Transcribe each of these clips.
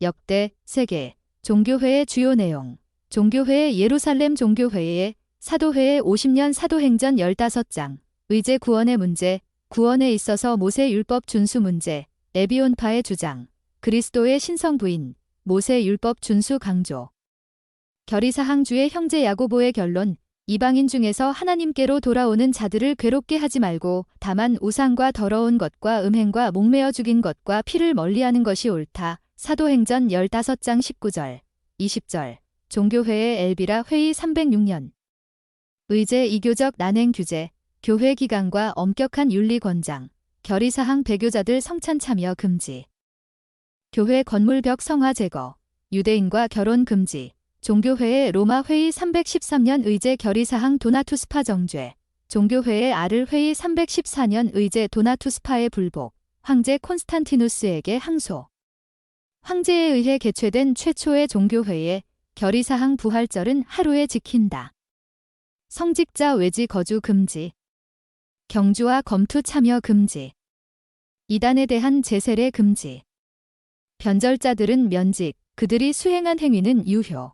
역대, 세계, 종교회의 주요 내용, 종교회의 예루살렘 종교회의 사도회의 50년 사도행전 15장, 의제 구원의 문제, 구원에 있어서 모세 율법 준수 문제, 에비온파의 주장, 그리스도의 신성 부인, 모세 율법 준수 강조. 결의사항주의 형제 야고보의 결론, 이방인 중에서 하나님께로 돌아오는 자들을 괴롭게 하지 말고 다만 우상과 더러운 것과 음행과 목매어 죽인 것과 피를 멀리하는 것이 옳다. 사도행전 15장 19절, 20절, 종교회의 엘비라 회의 306년. 의제 이교적 난행 규제, 교회 기강과 엄격한 윤리 권장, 결의사항 배교자들 성찬 참여 금지. 교회 건물벽 성화 제거, 유대인과 결혼 금지, 종교회의 로마 회의 313년 의제 결의사항 도나투스파 정죄, 종교회의 아를 회의 314년 의제 도나투스파의 불복, 황제 콘스탄티누스에게 항소. 황제에 의해 개최된 최초의 종교회의 결의사항 부활절은 하루에 지킨다. 성직자 외지 거주 금지. 경주와 검투 참여 금지. 이단에 대한 제세례 금지. 변절자들은 면직, 그들이 수행한 행위는 유효.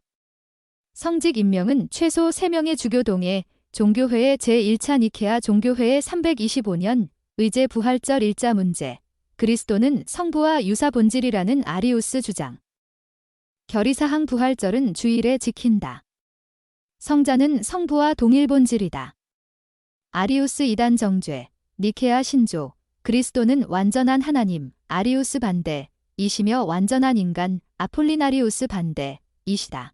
성직 임명은 최소 3명의 주교동에 종교회의 제1차 니케아 종교회의 325년 의제 부활절 일자 문제. 그리스도는 성부와 유사 본질이라는 아리우스 주장. 결의사항 부활절은 주일에 지킨다. 성자는 성부와 동일 본질이다. 아리우스 이단 정죄, 니케아 신조, 그리스도는 완전한 하나님, 아리우스 반대, 이시며 완전한 인간, 아폴리나리우스 반대, 이시다.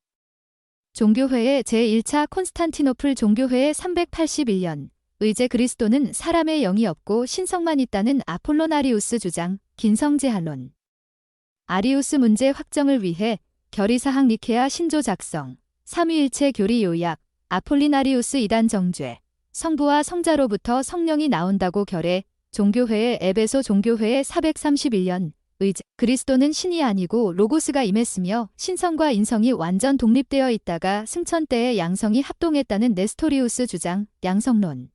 종교회의 제1차 콘스탄티노플 종교회의 381년, 의제 그리스도는 사람의 영이 없고 신성만 있다는 아폴로나리우스 주장, 긴성제한론. 아리우스 문제 확정을 위해 결의사항 니케아 신조 작성, 삼위일체 교리 요약, 아폴리나리우스 이단 정죄, 성부와 성자로부터 성령이 나온다고 결해, 종교회의 에베소 종교회의 431년, 의제 그리스도는 신이 아니고 로고스가 임했으며 신성과 인성이 완전 독립되어 있다가 승천 때의 양성이 합동했다는 네스토리우스 주장, 양성론.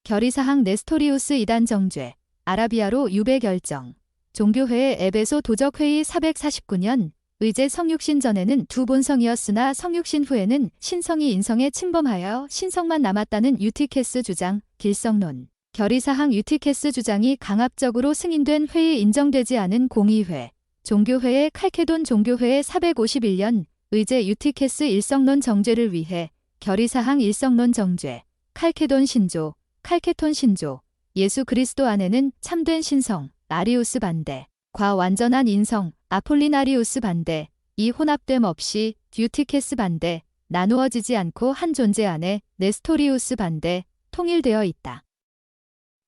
결의사항 네스토리우스 이단 정죄, 아라비아로 유배 결정, 종교회의 에베소 도적회의 449년, 의제 성육신 전에는 두 본성이었으나 성육신 후에는 신성이 인성에 침범하여 신성만 남았다는 유티케스 주장, 길성론. 결의사항 유티케스 주장이 강압적으로 승인된 회의 인정되지 않은 공의회, 종교회의 칼케돈 종교회의 451년, 의제 유티케스 일성론 정죄를 위해 결의사항 일성론 정죄, 칼케돈 신조, 칼케톤 신조, 예수 그리스도 안에는 참된 신성, 아리우스 반대, 과완전한 인성, 아폴리나리우스 반대, 이 혼합됨 없이 유티케스 반대, 나누어지지 않고 한 존재 안에 네스토리우스 반대, 통일되어 있다.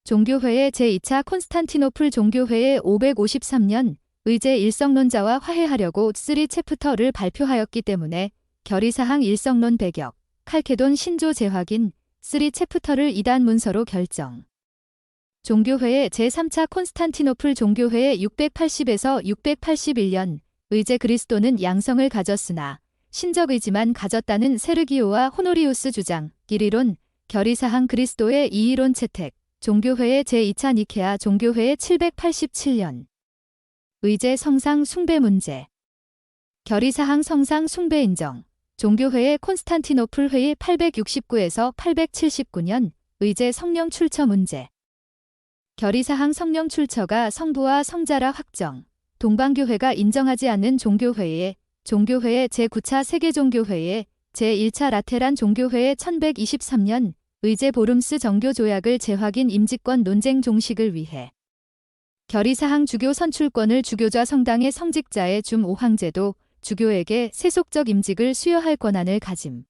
종교회의 제2차 콘스탄티노플 종교회의 553년, 의제 일성론자와 화해하려고 3챕터를 발표하였기 때문에 결의사항 일성론 배격, 칼케돈 신조 재확인, 3챕터를 이단 문서로 결정. 종교회의 제3차 콘스탄티노플 종교회의 680에서 681년, 의제 그리스도는 양성을 가졌으나 신적의지만 가졌다는 세르기오와 호노리우스 주장, 길이론, 결의사항 그리스도의 이의론 채택, 종교회의 제2차 니케아 종교회의 787년. 의제 성상 숭배 문제. 결의사항 성상 숭배 인정. 종교회의 콘스탄티노플 회의 869에서 879년. 의제 성령 출처 문제. 결의사항 성령 출처가 성부와 성자라 확정. 동방교회가 인정하지 않는 종교회의 제9차 세계종교회의 제1차 라테란 종교회의 1123년. 의제 보름스 정교조약을 재확인 임직권 논쟁 종식을 위해 결의사항 주교 선출권을 주교자 성당의 성직자의 줌 5황제도 주교에게 세속적 임직을 수여할 권한을 가짐.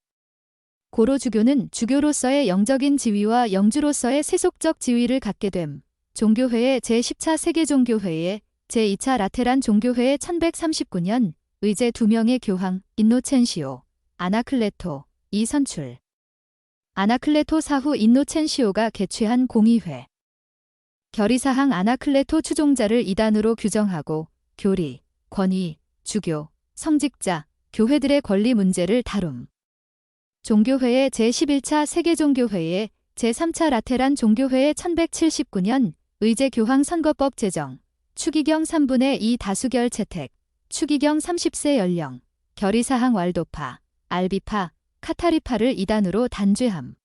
고로 주교는 주교로서의 영적인 지위와 영주로서의 세속적 지위를 갖게 됨. 종교회의 제10차 세계종교회의 제2차 라테란 종교회의 1139년 의제 2명의 교황 인노첸시오, 아나클레토, 이 선출. 아나클레토 사후 인노첸시오가 개최한 공의회. 결의사항 아나클레토 추종자를 이단으로 규정하고 교리, 권위, 주교, 성직자, 교회들의 권리 문제를 다룸. 종교회의 제11차 세계종교회의 제3차 라테란 종교회의 1179년 의제 교황 선거법 제정, 추기경 3분의 2 다수결 채택, 추기경 30세 연령, 결의사항 왈도파, 알비파, 카타리파를 이단으로 단죄함.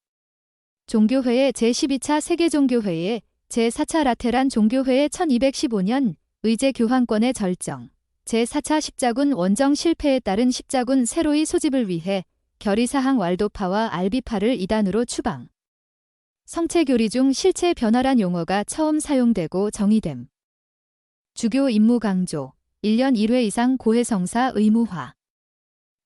종교회의 제12차 세계종교회의 제4차 라테란 종교회의 1215년 의제 교황권의 절정, 제4차 십자군 원정 실패에 따른 십자군 새로이 소집을 위해 결의사항 왈도파와 알비파를 이단으로 추방. 성체교리 중 실체 변화란 용어가 처음 사용되고 정의됨. 주교 임무 강조, 1년 1회 이상 고해성사 의무화.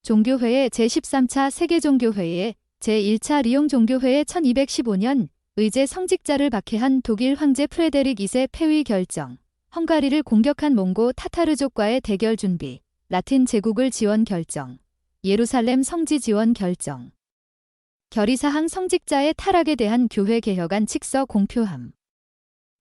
종교회의 제13차 세계종교회의 제1차 리옹 종교회의 1215년 의제 성직자를 박해한 독일 황제 프레데릭 2세 폐위 결정, 헝가리를 공격한 몽고 타타르족과의 대결 준비, 라틴 제국을 지원 결정, 예루살렘 성지 지원 결정. 결의사항 성직자의 타락에 대한 교회 개혁안 칙서 공표함.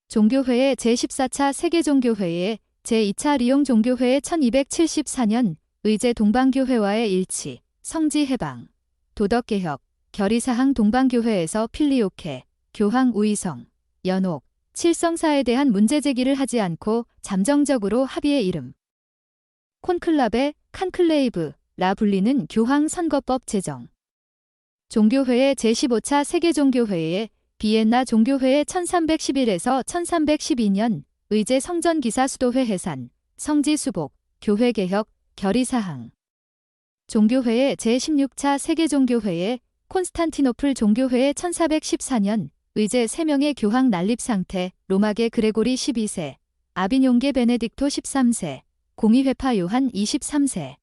종교회의 제14차 세계종교회의 제2차 리옹 종교회의 1274년 의제 동방교회와의 일치, 성지 해방, 도덕개혁, 결의사항 동방교회에서 필리오케, 교황 우의성, 연옥, 칠성사에 대한 문제제기를 하지 않고 잠정적으로 합의에 이름. 콘클라베, 칸클레이브, 라 불리는 교황 선거법 제정. 종교회의 제15차 세계종교회의 비엔나 종교회의 1311에서 1312년 의제 성전기사 수도회 해산, 성지 수복, 교회 개혁, 결의사항. 종교회의 제16차 세계종교회의 콘스탄티노플 종교회의 1414년 의제 3명의 교황 난립 상태, 로마계 그레고리 12세, 아비뇽계 베네딕토 13세, 공의회파 요한 23세.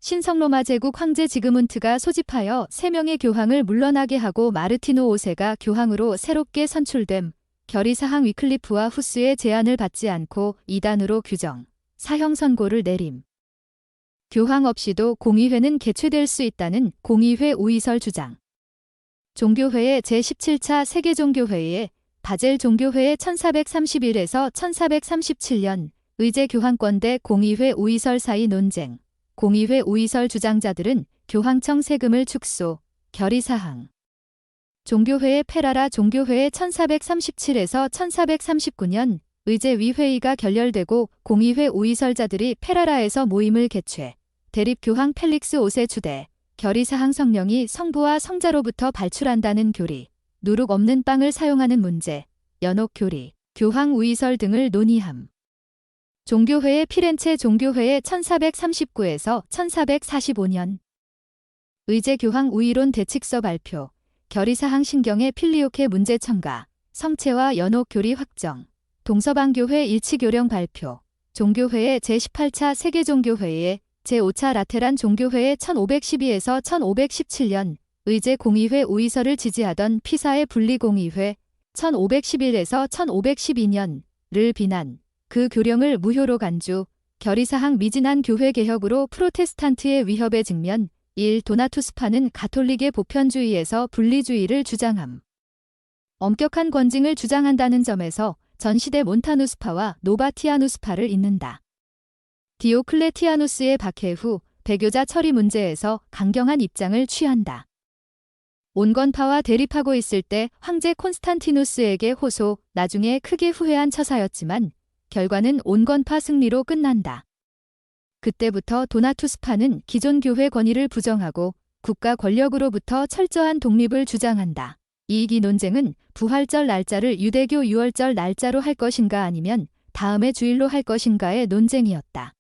신성로마 제국 황제 지그문트가 소집하여 3명의 교황을 물러나게 하고 마르티노 5세가 교황으로 새롭게 선출됨. 결의사항 위클리프와 후스의 제안을 받지 않고 이단으로 규정, 사형 선고를 내림. 교황 없이도 공의회는 개최될 수 있다는 공의회 우의설 주장. 종교회의 제17차 세계종교회의 바젤 종교회의 1431에서 1437년 의제 교황권 대 공의회 우의설 사이 논쟁. 공의회 우의설 주장자들은 교황청 세금을 축소, 결의사항. 종교회의 페라라 종교회의 1437에서 1439년 의제위회의가 결렬되고 공의회 우의설자들이 페라라에서 모임을 개최, 대립교황 펠릭스 5세 주대, 결의사항 성령이 성부와 성자로부터 발출한다는 교리, 누룩 없는 빵을 사용하는 문제, 연옥 교리, 교황 우의설 등을 논의함. 종교회의 피렌체 종교회의 1439에서 1445년 의제 교황 우의론 대칙서 발표, 결의사항 신경의 필리오케 문제 첨가, 성체와 연옥 교리 확정, 동서방교회 일치교령 발표, 종교회의 제18차 세계종교회의 제5차 라테란 종교회의 1512에서 1517년 의제 공의회 우의설을 지지하던 피사의 분리공의회 1511에서 1512년을 비난, 그 교령을 무효로 간주, 결의사항 미진한 교회 개혁으로 프로테스탄트의 위협에 직면, 1. 도나투스파는 가톨릭의 보편주의에서 분리주의를 주장함. 엄격한 권징을 주장한다는 점에서 전시대 몬타누스파와 노바티아누스파를 잇는다. 디오클레티아누스의 박해 후 배교자 처리 문제에서 강경한 입장을 취한다. 온건파와 대립하고 있을 때 황제 콘스탄티누스에게 호소, 나중에 크게 후회한 처사였지만 결과는 온건파 승리로 끝난다. 그때부터 도나투스파는 기존 교회 권위를 부정하고 국가 권력으로부터 철저한 독립을 주장한다. 이 논쟁은 부활절 날짜를 유대교 6월절 날짜로 할 것인가 아니면 다음의 주일로 할 것인가의 논쟁이었다.